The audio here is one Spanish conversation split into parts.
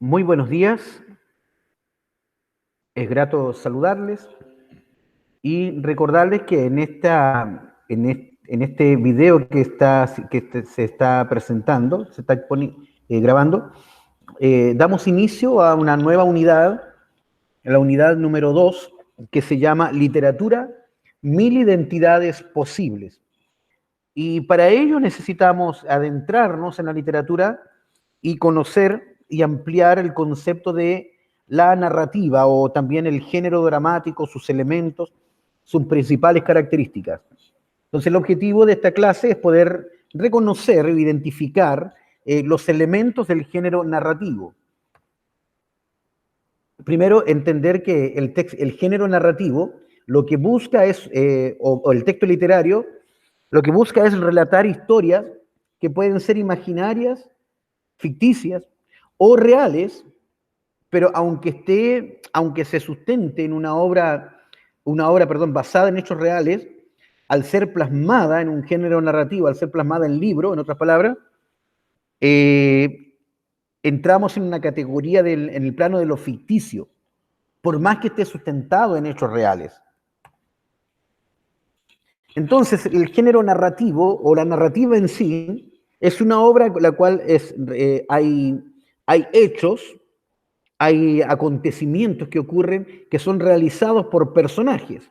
Muy buenos días, es grato saludarles y recordarles que en este video se está presentando, grabando, damos inicio a una nueva unidad, la unidad número 2, que se llama Literatura, 1000 identidades posibles. Y para ello necesitamos adentrarnos en la literatura y conocer y ampliar el concepto de la narrativa o también el género dramático, sus elementos, sus principales características. Entonces el objetivo de esta clase es poder reconocer e identificar los elementos del género narrativo. Primero, entender que el género narrativo lo que busca es, o el texto literario, lo que busca es relatar historias que pueden ser imaginarias, ficticias o reales, pero aunque se sustente en una obra, basada en hechos reales, al ser plasmada en un género narrativo, al ser plasmada en libro, en otras palabras, entramos en una categoría en el plano de lo ficticio, por más que esté sustentado en hechos reales. Entonces, el género narrativo o la narrativa en sí es una obra en la cual hay hechos, hay acontecimientos que ocurren que son realizados por personajes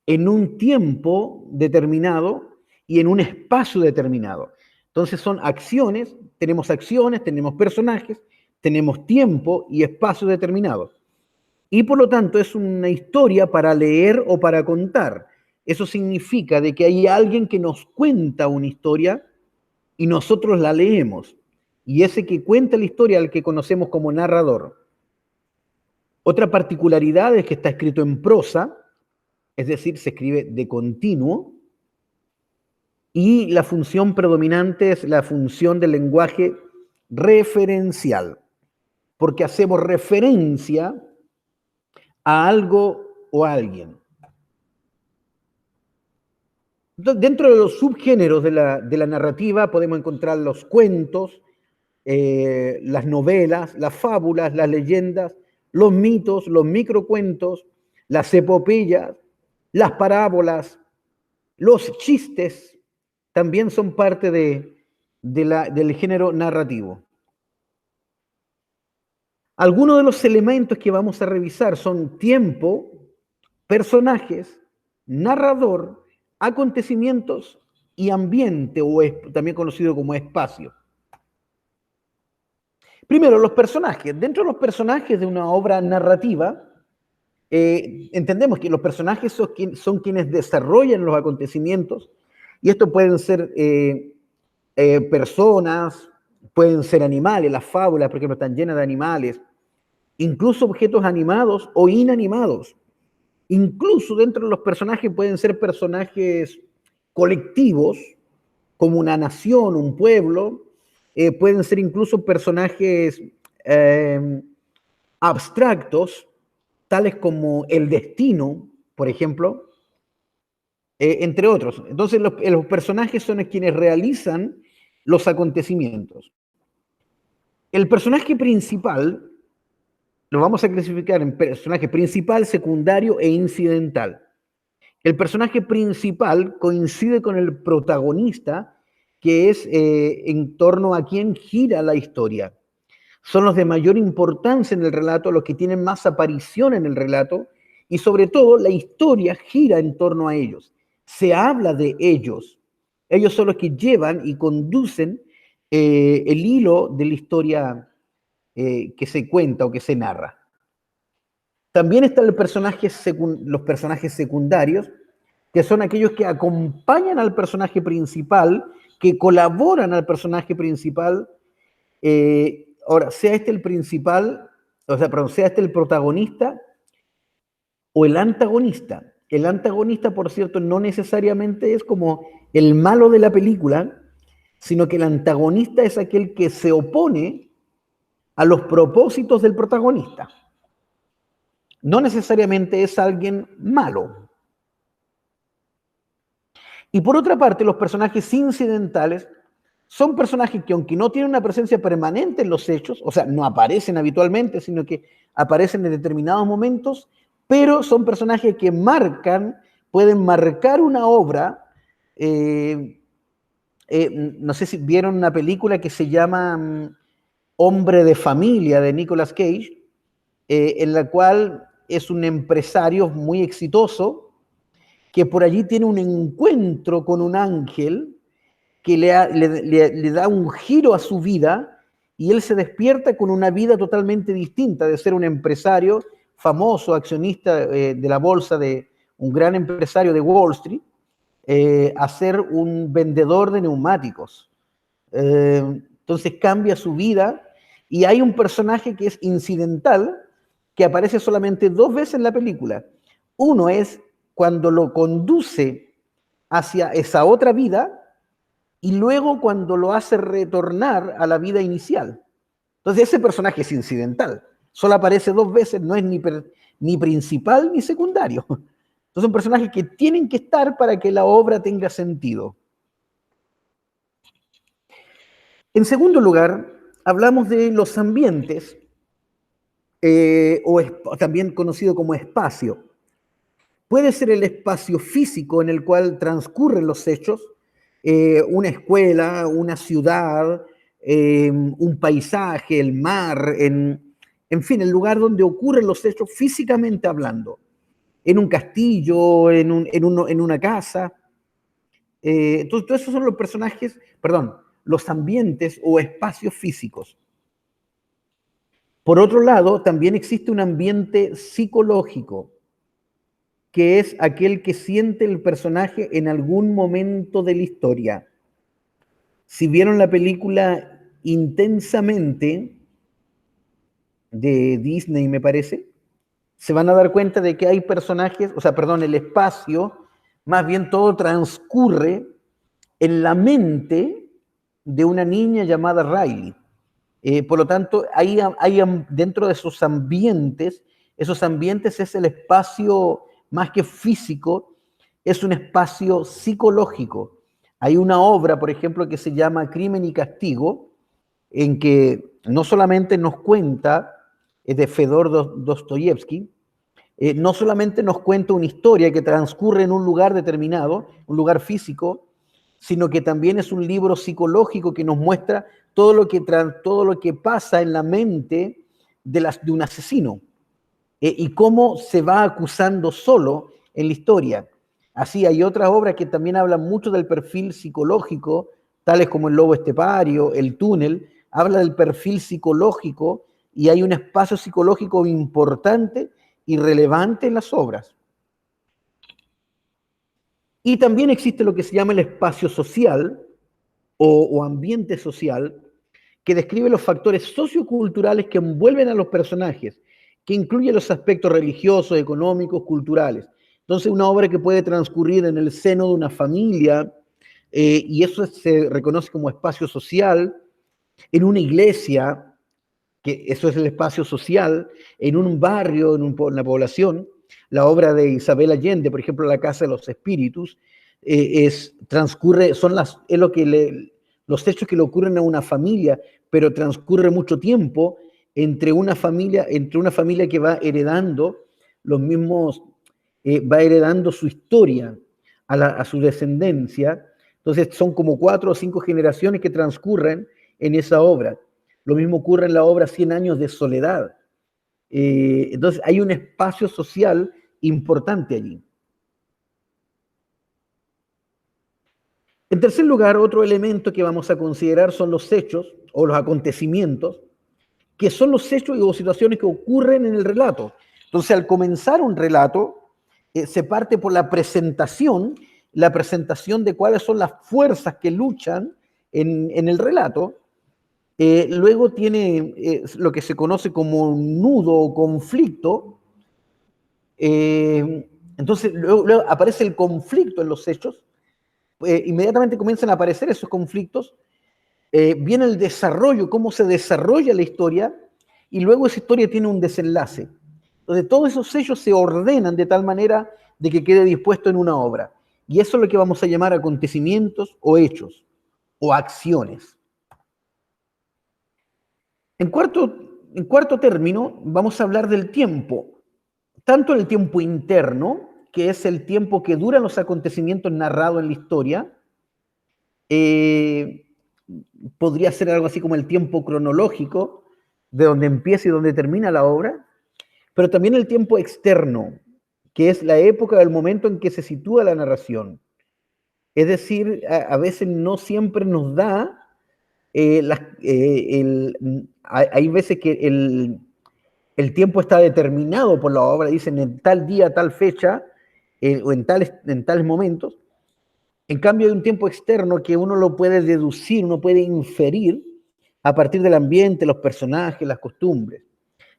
en un tiempo determinado y en un espacio determinado. Entonces son acciones, tenemos personajes, tenemos tiempo y espacio determinados. Y por lo tanto es una historia para leer o para contar. Eso significa de que hay alguien que nos cuenta una historia y nosotros la leemos. Y ese que cuenta la historia al que conocemos como narrador. Otra particularidad es que está escrito en prosa, es decir, se escribe de continuo, y la función predominante es la función del lenguaje referencial, porque hacemos referencia a algo o a alguien. Dentro de los subgéneros de la narrativa podemos encontrar los cuentos, las novelas, las fábulas, las leyendas, los mitos, los microcuentos, las epopeyas, las parábolas, los chistes, también son parte del género narrativo. Algunos de los elementos que vamos a revisar son tiempo, personajes, narrador, acontecimientos y ambiente, o también conocido como espacio. Primero, los personajes. Dentro de los personajes de una obra narrativa, entendemos que los personajes son quienes desarrollan los acontecimientos, y estos pueden ser personas, pueden ser animales, las fábulas, por ejemplo, están llenas de animales, incluso objetos animados o inanimados. Incluso dentro de los personajes pueden ser personajes colectivos, como una nación, un pueblo, pueden ser incluso personajes abstractos, tales como el destino, por ejemplo, entre otros. Entonces los personajes son quienes realizan los acontecimientos. El personaje principal lo vamos a clasificar en personaje principal, secundario e incidental. El personaje principal coincide con el protagonista, que es en torno a quien gira la historia. Son los de mayor importancia en el relato, los que tienen más aparición en el relato, y sobre todo la historia gira en torno a ellos. Se habla de ellos. Ellos son los que llevan y conducen el hilo de la historia que se cuenta o que se narra. También están los personajes secundarios, que son aquellos que acompañan al personaje principal, que colaboran al personaje principal. Ahora, sea este el principal, sea este el protagonista o el antagonista. El antagonista, por cierto, no necesariamente es como el malo de la película, sino que el antagonista es aquel que se opone a los propósitos del protagonista. No necesariamente es alguien malo. Y por otra parte, los personajes incidentales Son personajes que, aunque no tienen una presencia permanente en los hechos, o sea, no aparecen habitualmente, sino que aparecen en determinados momentos, pero son personajes que pueden marcar una obra. eh, no sé si vieron una película que se llama Hombre de Familia, de Nicolas Cage, en la cual es un empresario muy exitoso que por allí tiene un encuentro con un ángel que le da un giro a su vida y él se despierta con una vida totalmente distinta de ser un empresario famoso, accionista de la bolsa, de un gran empresario de Wall Street, a ser un vendedor de neumáticos. Entonces cambia su vida y hay un personaje que es incidental, que aparece solamente 2 veces en la película. Uno es cuando lo conduce hacia esa otra vida y luego cuando lo hace retornar a la vida inicial. Entonces ese personaje es incidental, solo aparece 2 veces, no es ni principal ni secundario. Entonces son personajes que tienen que estar para que la obra tenga sentido. En segundo lugar, hablamos de los ambientes, o también conocido como espacio. Puede ser el espacio físico en el cual transcurren los hechos, una escuela, una ciudad, un paisaje, el mar, en fin, el lugar donde ocurren los hechos físicamente hablando, en un castillo, en una casa. Entonces, todos esos son los personajes, perdón, los ambientes o espacios físicos. Por otro lado, también existe un ambiente psicológico, que es aquel que siente el personaje en algún momento de la historia. Si vieron la película Intensamente de Disney, me parece, se van a dar cuenta de que hay personajes, o sea, perdón, el espacio, más bien todo transcurre en la mente de una niña llamada Riley. Por lo tanto, hay dentro de esos ambientes es el espacio más que físico, es un espacio psicológico. Hay una obra, por ejemplo, que se llama Crimen y Castigo, en que no solamente nos cuenta, es de Fedor Dostoyevsky, no solamente nos cuenta una historia que transcurre en un lugar determinado, un lugar físico, sino que también es un libro psicológico que nos muestra todo lo que pasa en la mente de un asesino, y cómo se va acusando solo en la historia. Así hay otras obras que también hablan mucho del perfil psicológico, tales como El lobo estepario, El túnel, habla del perfil psicológico y hay un espacio psicológico importante y relevante en las obras. Y también existe lo que se llama el espacio social o ambiente social, que describe los factores socioculturales que envuelven a los personajes, que incluye los aspectos religiosos, económicos, culturales. Entonces, una obra que puede transcurrir en el seno de una familia, y eso se reconoce como espacio social, en una iglesia, que eso es el espacio social, en un barrio, en una población. La obra de Isabel Allende, por ejemplo, La Casa de los Espíritus, es los hechos que le ocurren a una familia, pero transcurre mucho tiempo entre una familia que va heredando va heredando su historia a su descendencia. Entonces son como 4 o 5 generaciones que transcurren en esa obra. Lo mismo ocurre en la obra 100 años de soledad. Entonces hay un espacio social importante allí. En tercer lugar, otro elemento que vamos a considerar son los hechos o los acontecimientos, que son los hechos o situaciones que ocurren en el relato. Entonces, al comenzar un relato, se parte por la presentación de cuáles son las fuerzas que luchan en el relato. Luego tiene lo que se conoce como un nudo o conflicto. Entonces, luego aparece el conflicto en los hechos. Inmediatamente comienzan a aparecer esos conflictos. Viene el desarrollo, cómo se desarrolla la historia, y luego esa historia tiene un desenlace. Entonces, todos esos hechos se ordenan de tal manera de que quede dispuesto en una obra. Y eso es lo que vamos a llamar acontecimientos o hechos. o acciones. En cuarto término, vamos a hablar del tiempo, tanto el tiempo interno, que es el tiempo que duran los acontecimientos narrados en la historia, podría ser algo así como el tiempo cronológico, de donde empieza y donde termina la obra, pero también el tiempo externo, que es la época del momento en que se sitúa la narración. Es decir, a veces no siempre nos da, hay veces que el tiempo está determinado por la obra, dicen en tal día, tal fecha, o en tales momentos. En cambio, hay un tiempo externo que uno lo puede deducir, uno puede inferir a partir del ambiente, los personajes, las costumbres.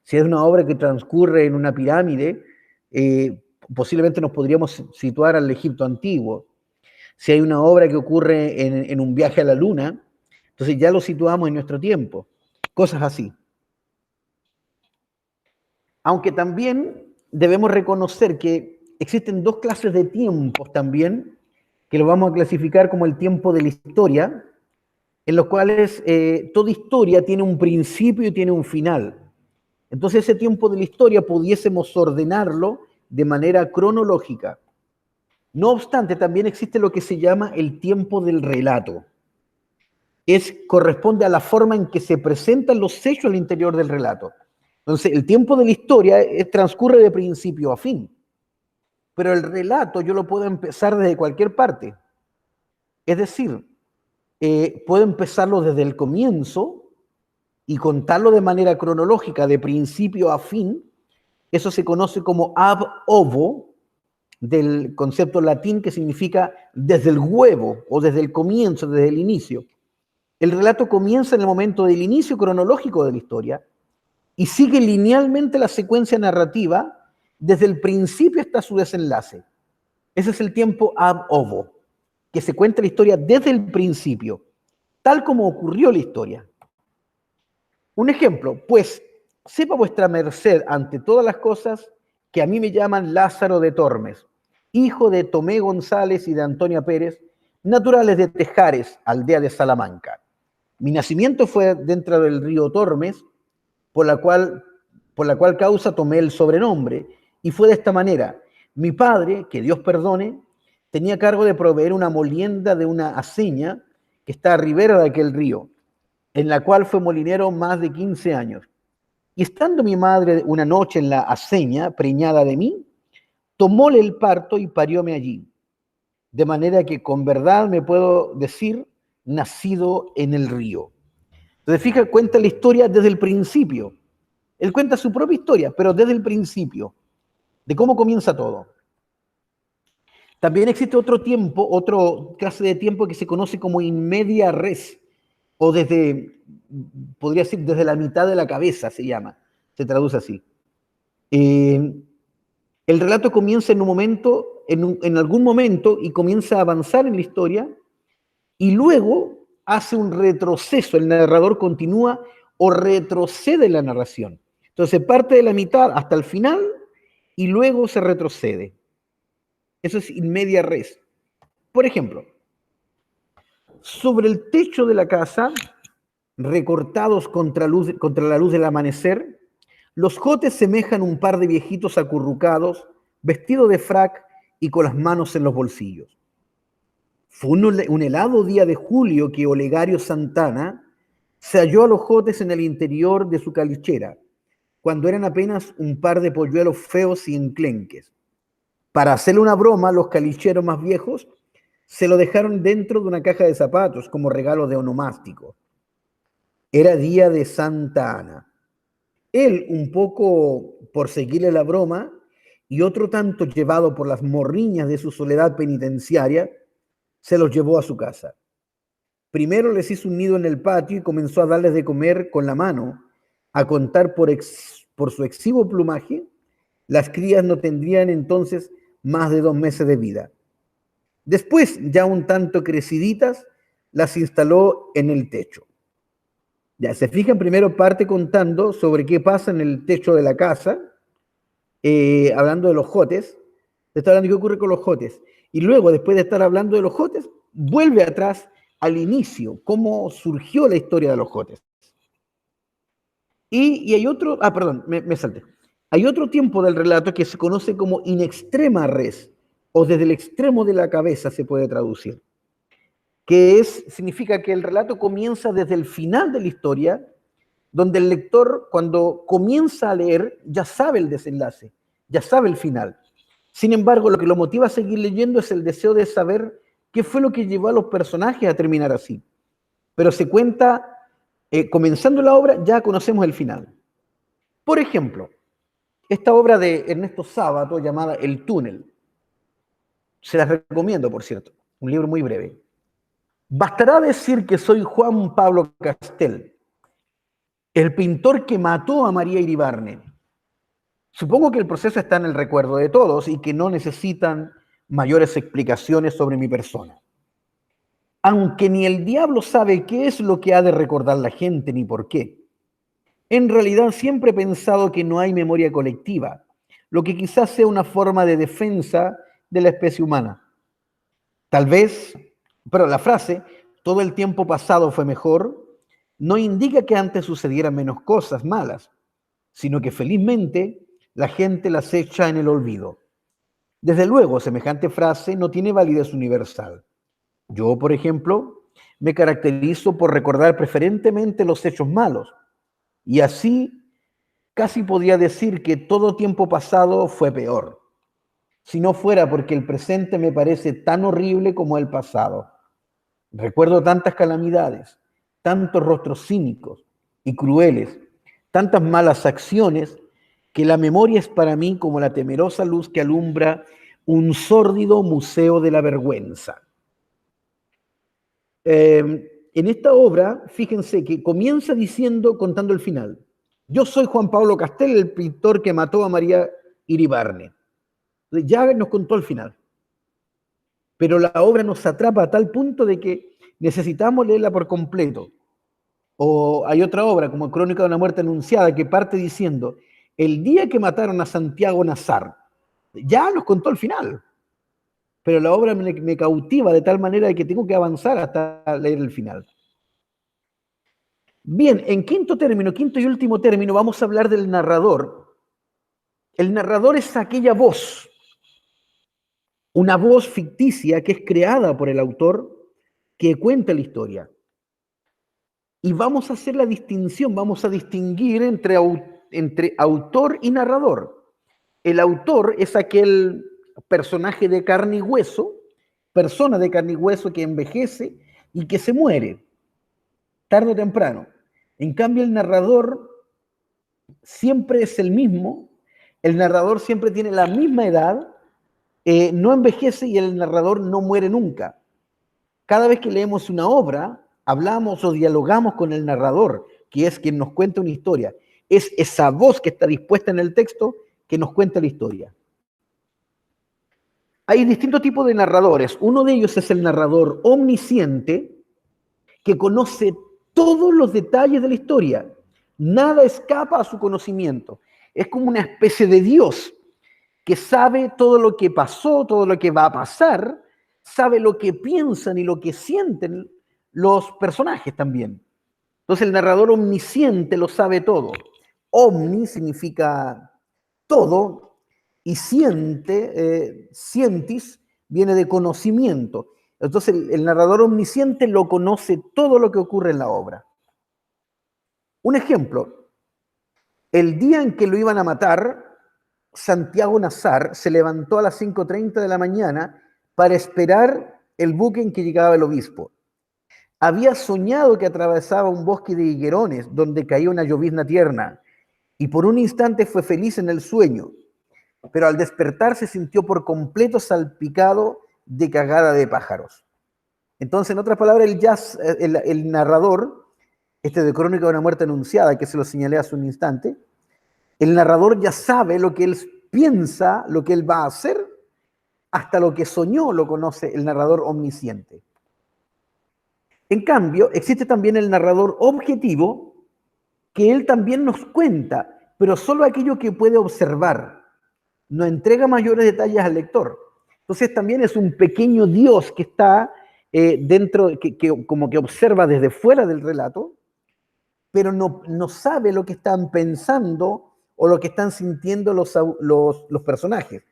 Si es una obra que transcurre en una pirámide, posiblemente nos podríamos situar al Egipto antiguo. Si hay una obra que ocurre en un viaje a la luna, entonces ya lo situamos en nuestro tiempo. Cosas así. Aunque también debemos reconocer que existen dos clases de tiempos también, que lo vamos a clasificar como el tiempo de la historia, en los cuales toda historia tiene un principio y tiene un final. Entonces ese tiempo de la historia pudiésemos ordenarlo de manera cronológica. No obstante, también existe lo que se llama el tiempo del relato. Corresponde a la forma en que se presentan los hechos al interior del relato. Entonces, el tiempo de la historia transcurre de principio a fin. Pero el relato yo lo puedo empezar desde cualquier parte. Es decir, puedo empezarlo desde el comienzo y contarlo de manera cronológica, de principio a fin. Eso se conoce como ab ovo, del concepto latín que significa desde el huevo o desde el comienzo, desde el inicio. El relato comienza en el momento del inicio cronológico de la historia y sigue linealmente la secuencia narrativa desde el principio hasta su desenlace. Ese es el tiempo ab ovo, que se cuenta la historia desde el principio, tal como ocurrió la historia. Un ejemplo, pues, sepa vuestra merced ante todas las cosas que a mí me llaman Lázaro de Tormes, hijo de Tomé González y de Antonia Pérez, naturales de Tejares, aldea de Salamanca. Mi nacimiento fue dentro del río Tormes, por la cual causa tomé el sobrenombre, y fue de esta manera. Mi padre, que Dios perdone, tenía cargo de proveer una molienda de una aceña que está a ribera de aquel río, en la cual fue molinero más de 15 años. Y estando mi madre una noche en la aceña, preñada de mí, tomóle el parto y parióme allí. De manera que con verdad me puedo decir, nacido en el río. Entonces, fija, cuenta la historia desde el principio. Él cuenta su propia historia, pero desde el principio, de cómo comienza todo. También existe otro tiempo, otra clase de tiempo que se conoce como in media res, o podría decir, desde la mitad de la cabeza se llama, se traduce así. El relato comienza en un momento, en algún momento, y comienza a avanzar en la historia, y luego hace un retroceso, el narrador continúa o retrocede la narración. Entonces parte de la mitad hasta el final y luego se retrocede. Eso es in media res. Por ejemplo, sobre el techo de la casa, recortados contra la luz del amanecer, los jotes semejan un par de viejitos acurrucados, vestidos de frac y con las manos en los bolsillos. Fue un helado día de julio que Olegario Santana se halló a los jotes en el interior de su calichera, cuando eran apenas un par de polluelos feos y enclenques. Para hacerle una broma, los calicheros más viejos se lo dejaron dentro de una caja de zapatos como regalo de onomástico. Era día de Santa Ana. Él, un poco por seguirle la broma, y otro tanto llevado por las morriñas de su soledad penitenciaria, se los llevó a su casa. Primero les hizo un nido en el patio y comenzó a darles de comer con la mano. A contar por su exiguo plumaje, las crías no tendrían entonces más de 2 meses de vida. Después, ya un tanto creciditas, las instaló en el techo. Ya, se fijan, primero parte contando sobre qué pasa en el techo de la casa, hablando de los jotes, está hablando de qué ocurre con los jotes. Y luego, después de estar hablando de los jotes, vuelve atrás al inicio, cómo surgió la historia de los jotes. Y hay otro, perdón, me salté. Hay otro tiempo del relato que se conoce como in extrema res, o desde el extremo de la cabeza se puede traducir, que significa que el relato comienza desde el final de la historia, donde el lector, cuando comienza a leer, ya sabe el desenlace, ya sabe el final. Sin embargo, lo que lo motiva a seguir leyendo es el deseo de saber qué fue lo que llevó a los personajes a terminar así. Pero se cuenta, comenzando la obra, ya conocemos el final. Por ejemplo, esta obra de Ernesto Sábato llamada El túnel, se las recomiendo, por cierto, un libro muy breve. Bastará decir que soy Juan Pablo Castel, el pintor que mató a María Iribarne. Supongo que el proceso está en el recuerdo de todos y que no necesitan mayores explicaciones sobre mi persona. Aunque ni el diablo sabe qué es lo que ha de recordar la gente ni por qué. En realidad siempre he pensado que no hay memoria colectiva, lo que quizás sea una forma de defensa de la especie humana. Tal vez, pero la frase, todo el tiempo pasado fue mejor, no indica que antes sucedieran menos cosas malas, sino que felizmente la gente las echa en el olvido. Desde luego, semejante frase no tiene validez universal. Yo, por ejemplo, me caracterizo por recordar preferentemente los hechos malos, y así casi podría decir que todo tiempo pasado fue peor, si no fuera porque el presente me parece tan horrible como el pasado. Recuerdo tantas calamidades, tantos rostros cínicos y crueles, tantas malas acciones, que la memoria es para mí como la temerosa luz que alumbra un sórdido museo de la vergüenza. En esta obra, fíjense que comienza contando el final. Yo soy Juan Pablo Castel, el pintor que mató a María Iribarne. Ya nos contó el final. Pero la obra nos atrapa a tal punto de que necesitamos leerla por completo. O hay otra obra, como Crónica de una muerte anunciada, que parte diciendo, el día que mataron a Santiago Nazar, ya nos contó el final. Pero la obra me cautiva de tal manera que tengo que avanzar hasta leer el final. Bien, en quinto y último término, vamos a hablar del narrador. El narrador es aquella voz, una voz ficticia que es creada por el autor que cuenta la historia. Y vamos a hacer la distinción, vamos a distinguir entre autor y narrador. El autor es aquel personaje de carne y hueso, persona de carne y hueso que envejece y que se muere, tarde o temprano. En cambio, el narrador siempre es el mismo, el narrador siempre tiene la misma edad, no envejece y el narrador no muere nunca. Cada vez que leemos una obra, hablamos o dialogamos con el narrador, que es quien nos cuenta una historia. Es esa voz que está dispuesta en el texto que nos cuenta la historia. Hay distintos tipos de narradores. Uno de ellos es el narrador omnisciente, que conoce todos los detalles de la historia. Nada escapa a su conocimiento. Es como una especie de Dios que sabe todo lo que pasó, todo lo que va a pasar, sabe lo que piensan y lo que sienten los personajes también. Entonces el narrador omnisciente lo sabe todo. Omni significa todo y scientis viene de conocimiento. Entonces el narrador omnisciente lo conoce todo lo que ocurre en la obra. Un ejemplo, el día en que lo iban a matar, Santiago Nazar se levantó a las 5:30 de la mañana para esperar el buque en que llegaba el obispo. Había soñado que atravesaba un bosque de higuerones donde caía una llovizna tierna y por un instante fue feliz en el sueño, pero al despertar se sintió por completo salpicado de cagada de pájaros. Entonces, en otras palabras, el narrador, de Crónica de una muerte anunciada, que se lo señalé hace un instante, el narrador ya sabe lo que él piensa, lo que él va a hacer, hasta lo que soñó lo conoce el narrador omnisciente. En cambio, existe también el narrador objetivo, que él también nos cuenta, pero solo aquello que puede observar. No entrega mayores detalles al lector. Entonces también es un pequeño Dios que está como que observa desde fuera del relato, pero no sabe lo que están pensando o lo que están sintiendo los personajes.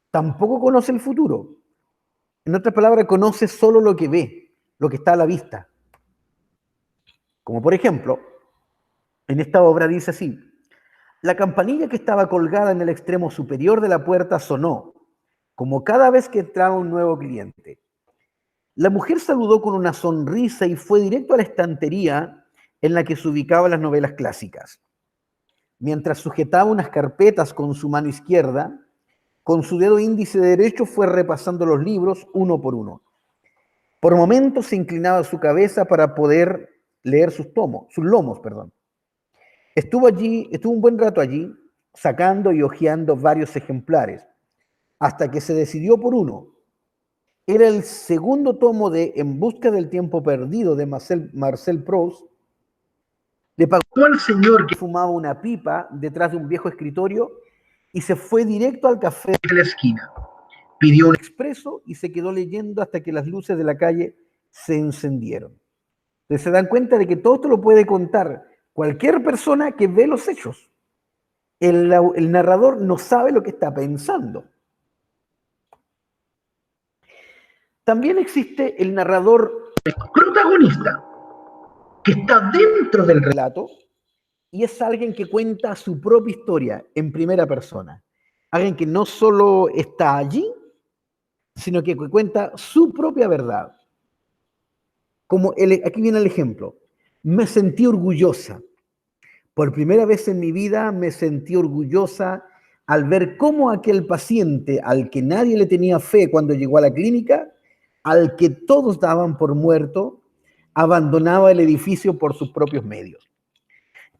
Tampoco conoce el futuro. En otras palabras, conoce solo lo que ve, lo que está a la vista. Como por ejemplo, en esta obra dice así: la campanilla que estaba colgada en el extremo superior de la puerta sonó, como cada vez que entraba un nuevo cliente. La mujer saludó con una sonrisa y fue directo a la estantería en la que se ubicaban las novelas clásicas. Mientras sujetaba unas carpetas con su mano izquierda, con su dedo índice derecho fue repasando los libros uno por uno. Por momentos se inclinaba su cabeza para poder leer sus lomos. Estuvo un buen rato allí, sacando y hojeando varios ejemplares, hasta que se decidió por uno. Era el segundo tomo de En busca del tiempo perdido de Marcel Proust. Le pagó al señor que fumaba una pipa detrás de un viejo escritorio y se fue directo al café de la esquina. Pidió un expreso y se quedó leyendo hasta que las luces de la calle se encendieron. Entonces se dan cuenta de que todo esto lo puede contar cualquier persona que ve los hechos. El narrador no sabe lo que está pensando. También existe el narrador protagonista, que está dentro del relato y es alguien que cuenta su propia historia en primera persona. Alguien que no solo está allí, sino que cuenta su propia verdad. Aquí viene el ejemplo. Me sentí orgullosa. Por primera vez en mi vida me sentí orgullosa al ver cómo aquel paciente al que nadie le tenía fe cuando llegó a la clínica, al que todos daban por muerto, abandonaba el edificio por sus propios medios.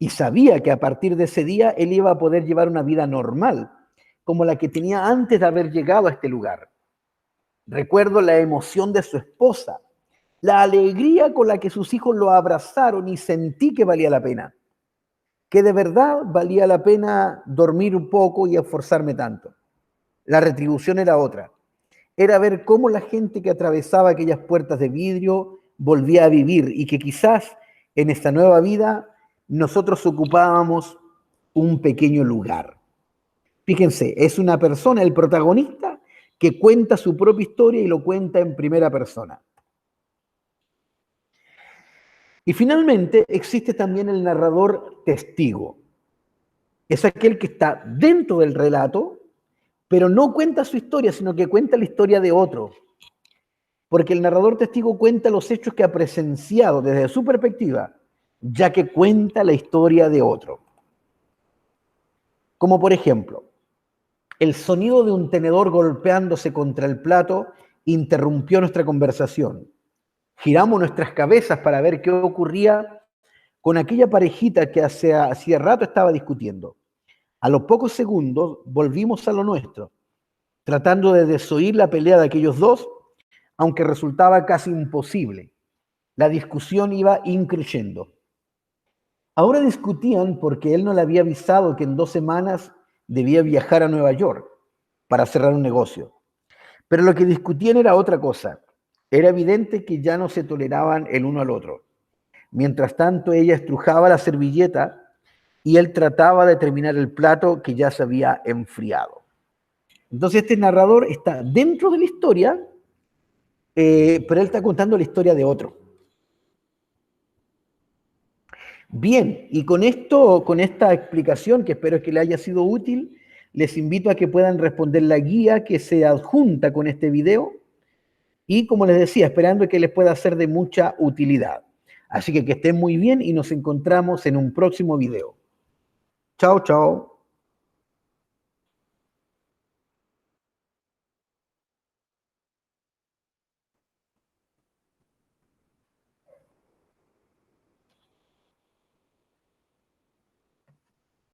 Y sabía que a partir de ese día él iba a poder llevar una vida normal, como la que tenía antes de haber llegado a este lugar. Recuerdo la emoción de su esposa, la alegría con la que sus hijos lo abrazaron y sentí que valía la pena. Que de verdad valía la pena dormir un poco y esforzarme tanto. La retribución era otra. Era ver cómo la gente que atravesaba aquellas puertas de vidrio volvía a vivir y que quizás en esta nueva vida nosotros ocupábamos un pequeño lugar. Fíjense, es una persona, el protagonista, que cuenta su propia historia y lo cuenta en primera persona. Y finalmente existe también el narrador testigo. Es aquel que está dentro del relato, pero no cuenta su historia, sino que cuenta la historia de otro. Porque el narrador testigo cuenta los hechos que ha presenciado desde su perspectiva, ya que cuenta la historia de otro. Como por ejemplo, el sonido de un tenedor golpeándose contra el plato interrumpió nuestra conversación. Giramos nuestras cabezas para ver qué ocurría con aquella parejita que hacía rato estaba discutiendo. A los pocos segundos volvimos a lo nuestro, tratando de desoír la pelea de aquellos dos, aunque resultaba casi imposible. La discusión iba increciendo. Ahora discutían porque él no le había avisado que en 2 semanas debía viajar a Nueva York para cerrar un negocio. Pero lo que discutían era otra cosa. Era evidente que ya no se toleraban el uno al otro. Mientras tanto, ella estrujaba la servilleta y él trataba de terminar el plato que ya se había enfriado. Entonces este narrador está dentro de la historia, pero él está contando la historia de otro. Bien, y con esta explicación, que espero que le haya sido útil, les invito a que puedan responder la guía que se adjunta con este video y, como les decía, esperando que les pueda ser de mucha utilidad. Así que estén muy bien y nos encontramos en un próximo video. Chao, chao.